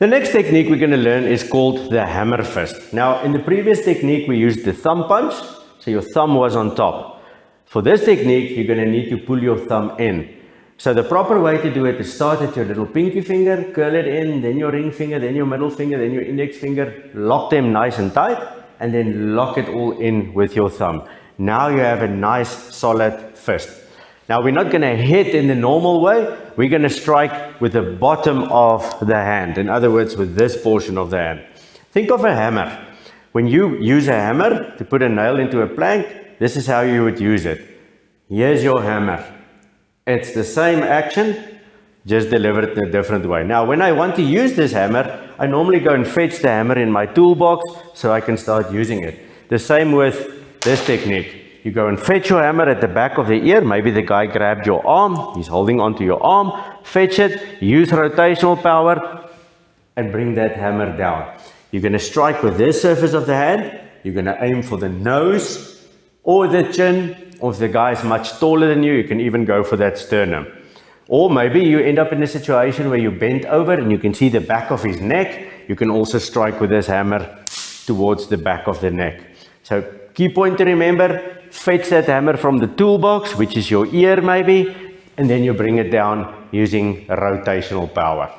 The next technique we're going to learn is called the hammer fist. Now, in the previous technique, we used the thumb punch, so your thumb was on top. For this technique, you're going to need to pull your thumb in. So the proper way to do it is start at your little pinky finger, curl it in, then your ring finger, then your middle finger, then your index finger, lock them nice and tight, and then lock it all in with your thumb. Now you have a nice solid fist. Now we're not going to hit in the normal way, we're going to strike with the bottom of the hand, in other words with this portion of the hand. Think of a hammer. When you use a hammer to put a nail into a plank, this is how you would use it. Here's your hammer. It's the same action, just delivered in a different way. Now when I want to use this hammer, I normally go and fetch the hammer in my toolbox so I can start using it. The same with this technique. You go and fetch your hammer at the back of the ear. Maybe the guy grabbed your arm, he's holding onto your arm. Fetch it, use rotational power and bring that hammer down. You're going to strike with this surface of the hand. You're going to aim for the nose or the chin. Or if the guy is much taller than you, you can even go for that sternum. Or maybe you end up in a situation where you bend over and you can see the back of his neck. You can also strike with this hammer towards the back of the neck. So key point to remember, fetch that hammer from the toolbox, which is your ear maybe, and then you bring it down using rotational power.